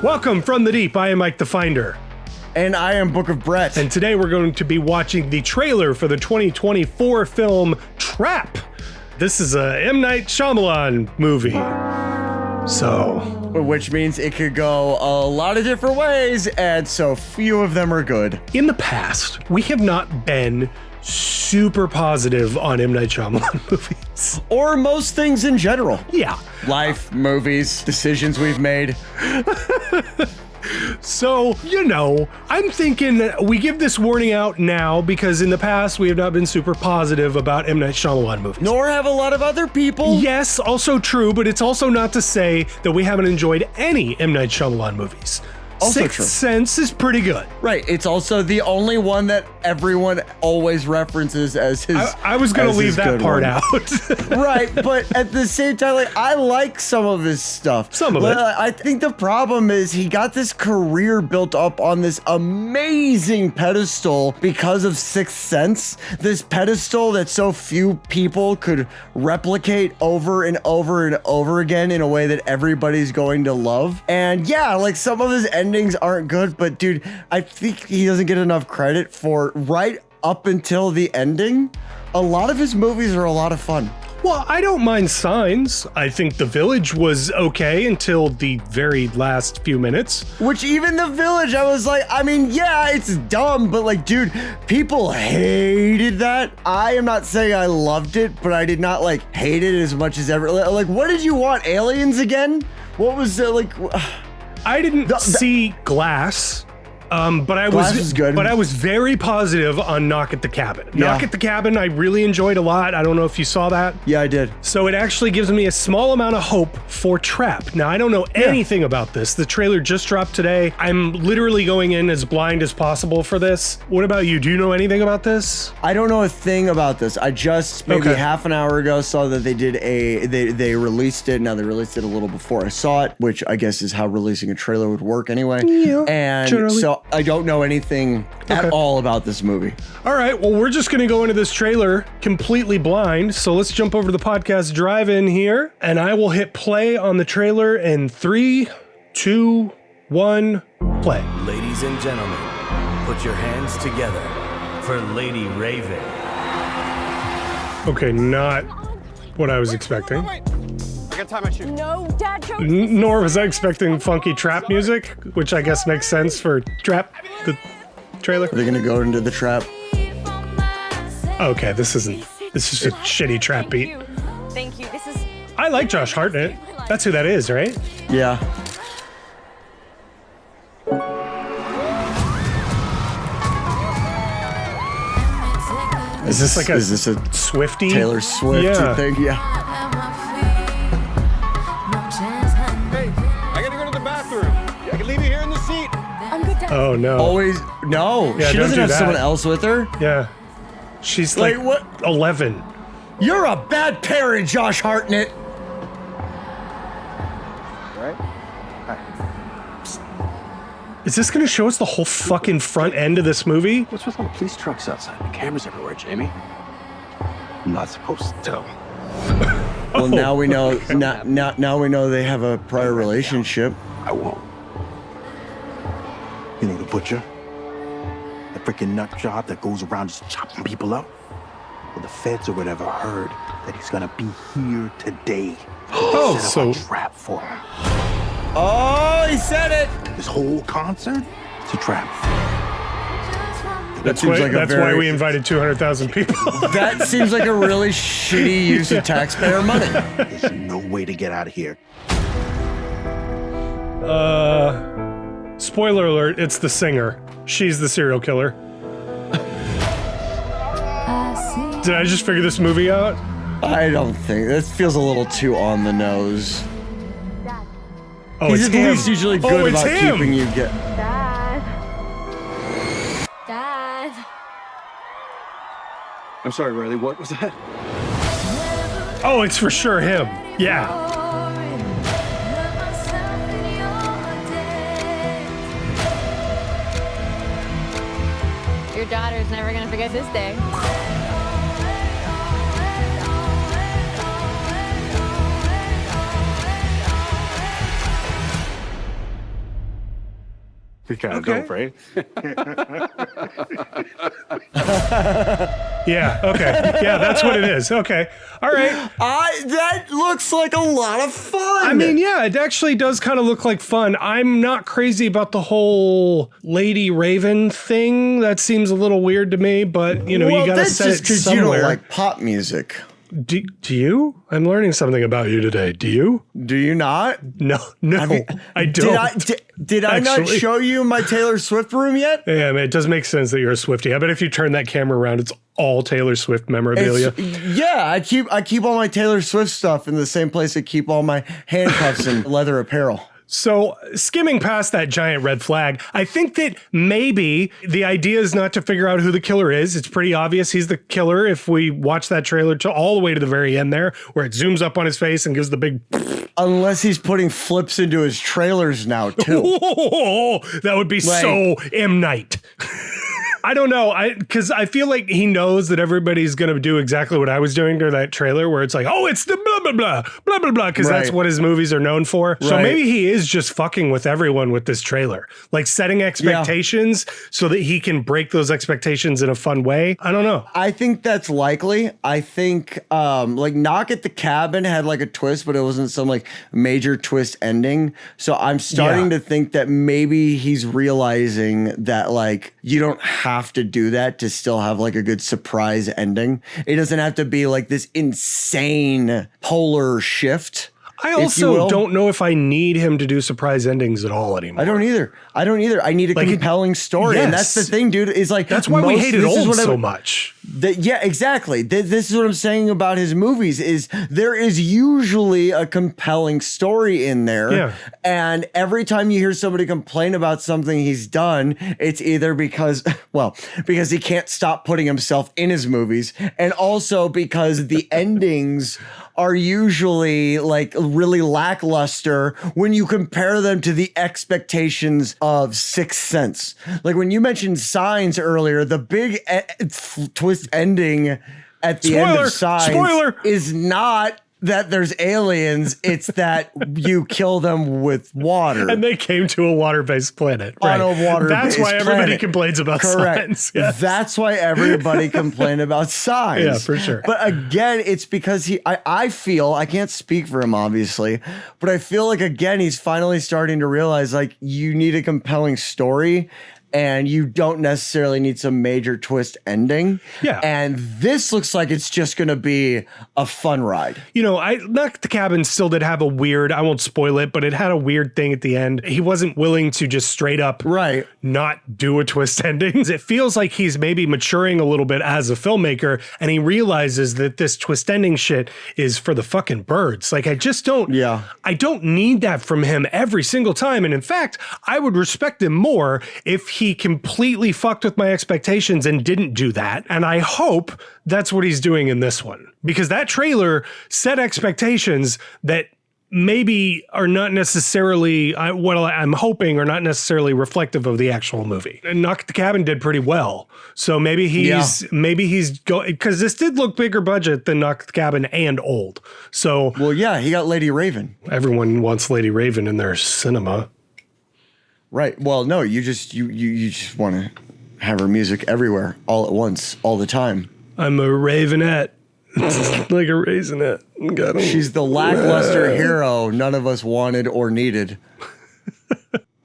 Welcome from the deep. I am Mike the Finder. And I am Book of Brett. And today we're going to be watching the trailer for the 2024 film Trap. This is a M. Night Shyamalan movie. Which means it could go a lot of different ways, and so few of them are good. In the past, we have not been super positive on M. Night Shyamalan movies. Or most things in general. Yeah. Life, movies, decisions we've made. So, I'm thinking we give this warning out now because in the past we have not been super positive about M. Night Shyamalan movies. Nor have a lot of other people. Yes, also true, but it's also not to say that we haven't enjoyed any M. Night Shyamalan movies. Also Sixth true. Sense is pretty good. Right, it's also the only one that everyone always references as his. I was going to leave that part out. Right, but at the same time, I like some of his stuff. Some of it. I think the problem is he got this career built up on this amazing pedestal because of Sixth Sense. This pedestal that so few people could replicate over and over and over again in a way that everybody's going to love. And yeah, some of his endings aren't good, but dude, I think he doesn't get enough credit for right up until the ending. A lot of his movies are a lot of fun. Well, I don't mind Signs. I think The Village was okay until the very last few minutes. Which even The Village, I was like, yeah, it's dumb, but dude, people hated that. I am not saying I loved it, but I did not hate it as much as ever. What did you want? Aliens again? What was it I didn't see Glass, but I was good. But I was very positive on Knock at the Cabin. Yeah. Knock at the Cabin, I really enjoyed a lot. I don't know if you saw that. Yeah, I did. So it actually gives me a small amount of hope for Trap. Now, I don't know anything about this. The trailer just dropped today. I'm literally going in as blind as possible for this. What about you? Do you know anything about this? I don't know a thing about this. I just maybe half an hour ago saw that they did they released it. Now they released it a little before I saw it, which I guess is how releasing a trailer would work anyway. Yeah, and generally. so I don't know anything at all about this movie. All right, well, we're just going to go into this trailer completely blind. So let's jump over to the podcast drive-in here, and I will hit play on the trailer in 3, 2, 1, play. Ladies and gentlemen, put your hands together for Lady Raven. Okay, not what I was expecting. Wait. I gotta tie my shoe. No, Dad, choke. Nor was I expecting funky trap music, which I guess makes sense for Trap, the trailer. Are they gonna go into the trap? Okay, this is just a shitty trap beat. Thank you. This is. I like Josh Hartnett. That's who that is, right? Yeah. Is this like is this a Swiftie? Taylor Swift thing? Yeah. Hey, I gotta go to the bathroom. I can leave you here in the seat. I'm good, Dad. Oh no. Always no. Yeah, she don't doesn't do have that. someone else with her. Yeah. She's Like, like what? 11. You're a bad parent, Josh Hartnett. Is this gonna show us the whole fucking front end of this movie? What's with all the police trucks outside? The cameras everywhere, Jamie. I'm not supposed to tell. Well, now we know. okay. Now we know they have a prior relationship. I won't. You know the butcher? The freaking nut job that goes around just chopping people up? Well, the feds or whatever heard that he's gonna be here today. Oh, Set up so a trap for him. Oh, he said it. This whole concert, it's a trap. that's seems why like a that's why very- we invited 200,000 people. That seems like a really shitty use of taxpayer money. There's no way to get out of here. Spoiler alert, it's the singer. She's the serial killer. Did I just figure this movie out? I don't think that feels a little too on the nose. Oh, He's it's at him. least usually Oh, good it's about him. keeping you get. Dad. Dad. I'm sorry, Riley, what was that? Oh, it's for sure him. Yeah. Your daughter's never gonna forget this day. You kind of Okay. dope, right? Yeah. Okay. Yeah, that's what it is. Okay. All right. That looks like a lot of fun. I mean, yeah, it actually does kind of look like fun. I'm not crazy about the whole Lady Raven thing. That seems a little weird to me, but you know, well, you got to that's set just it because somewhere. you don't like pop music. Do you? I'm learning something about you today. Do you? Do you not? No, I don't. Did I not Actually. show you my Taylor Swift room yet? Yeah, I mean, it does make sense that you're a Swiftie. I bet if you turn that camera around, it's all Taylor Swift memorabilia. Yeah, I keep all my Taylor Swift stuff in the same place I keep all my handcuffs and leather apparel. So, skimming past that giant red flag, I think that maybe the idea is not to figure out who the killer is. It's pretty obvious he's the killer if we watch that trailer to all the way to the very end there, where it zooms up on his face and gives the big... Unless he's putting flips into his trailers now, too. That would be so M. Night. I don't know. Because I feel like he knows that everybody's going to do exactly what I was doing during that trailer where it's like, oh, it's the blah, blah, blah, blah, blah, blah, because that's Right. what his movies are known for. So Right. maybe he is just fucking with everyone with this trailer, like setting expectations so that he can break those expectations in a fun way. I don't know. I think that's likely. I think like Knock at the Cabin had like a twist, but it wasn't some like major twist ending. So I'm starting to think that maybe he's realizing that like you don't have to do that to still have like a good surprise ending. It doesn't have to be like this insane polar shift. I if you also will. don't know if I need him to do surprise endings at all anymore. I don't either. I need a Like, compelling story. And that's the yes. thing, dude, is like That's why we hated this is Old what so I'm- much. Yeah, exactly. This is what I'm saying about his movies is there is usually a compelling story in there. Yeah. And every time you hear somebody complain about something he's done, it's either because he can't stop putting himself in his movies, and also because the endings are usually like really lackluster when you compare them to the expectations of Sixth Sense. Like when you mentioned Signs earlier, the big twist ending at the end of Signs is not that there's aliens, it's that you kill them with water. And they came to a water-based planet. On Right. a water-based That's why everybody planet. complains about Correct. Signs. Yes. That's why everybody complained about Signs. Yeah, for sure. But again, it's because I feel, I can't speak for him obviously, but I feel like again, he's finally starting to realize like you need a compelling story and you don't necessarily need some major twist ending. Yeah. And this looks like it's just going to be a fun ride. You know, Knock at the Cabin still did have a weird, I won't spoil it, but it had a weird thing at the end. He wasn't willing to just straight up not do a twist ending. It feels like he's maybe maturing a little bit as a filmmaker, and he realizes that this twist ending shit is for the fucking birds. Like, I just don't, I don't need that from him every single time. And in fact, I would respect him more if he completely fucked with my expectations and didn't do that. And I hope that's what he's doing in this one, because that trailer set expectations that maybe are not necessarily what I'm hoping are not necessarily reflective of the actual movie. And Knock at the Cabin did pretty well. So maybe he's going, because this did look bigger budget than Knock at the Cabin and Old. So well, yeah, he got Lady Raven. Everyone wants Lady Raven in their cinema. Right. Well, no, you just want to have her music everywhere, all at once, all the time. I'm a Ravenette. Like a raisinette. Got 'em. She's the lackluster hero none of us wanted or needed.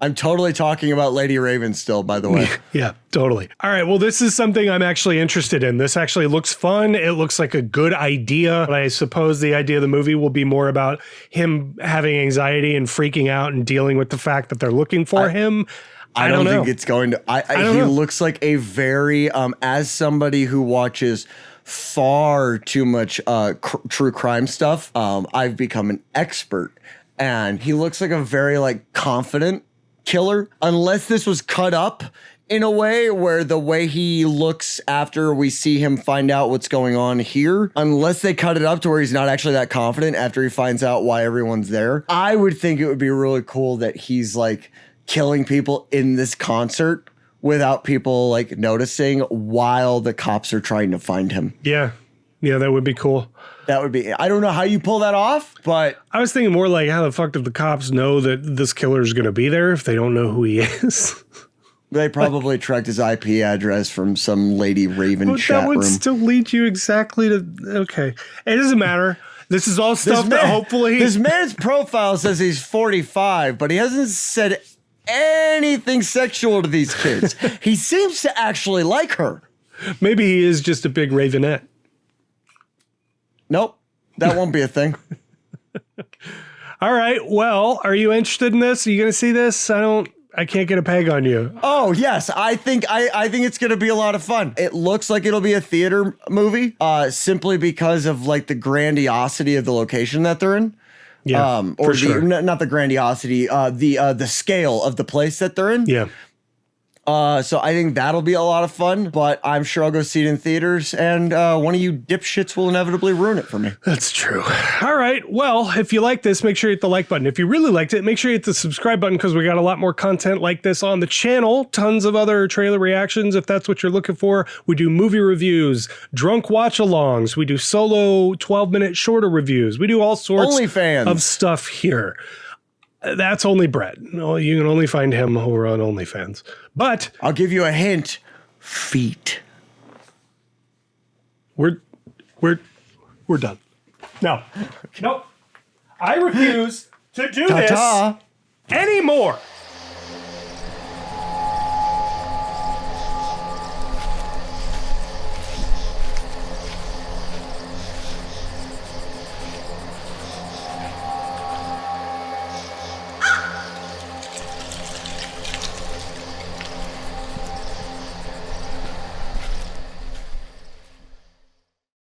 I'm totally talking about Lady Raven still, by the way. Yeah, totally. All right. Well, this is something I'm actually interested in. This actually looks fun. It looks like a good idea. But I suppose the idea of the movie will be more about him having anxiety and freaking out and dealing with the fact that they're looking for him. I don't think it's going to. He know. looks like a very, as somebody who watches far too much true crime stuff, I've become an expert. And he looks like a very like confident killer, unless this was cut up in a way where the way he looks after we see him find out what's going on here, unless they cut it up to where he's not actually that confident after he finds out why everyone's there, I would think it would be really cool that he's like killing people in this concert without people like noticing while the cops are trying to find him. Yeah. Yeah, that would be cool. That would be, I don't know how you pull that off, but I was thinking more like, how the fuck did the cops know that this killer is going to be there if they don't know who he is? they probably tracked his IP address from some Lady Raven But chat that would room. still lead you exactly to, okay. It doesn't matter. This is all stuff that hopefully... This man's profile says he's 45, but he hasn't said anything sexual to these kids. He seems to actually like her. Maybe he is just a big ravenette. Nope, that won't be a thing. All right. Well, are you interested in this? Are you going to see this? I can't get a peg on you. Oh yes, I think it's gonna be a lot of fun. It looks like it'll be a theater movie, simply because of like the grandiosity of the location that they're in. Yeah, or for sure. not the grandiosity, the scale of the place that they're in. Yeah. So I think that'll be a lot of fun, but I'm sure I'll go see it in theaters, and one of you dipshits will inevitably ruin it for me. That's true. All right. Well, if you like this, make sure you hit the like button. If you really liked it, make sure you hit the subscribe button because we got a lot more content like this on the channel. Tons of other trailer reactions if that's what you're looking for. We do movie reviews, drunk watch-alongs. We do solo 12-minute shorter reviews. We do all sorts OnlyFans. of stuff here. That's only Brett. No, you can only find him over on OnlyFans. But I'll give you a hint. Feet. we're done. No. Nope. I refuse to do Ta-ta. this anymore.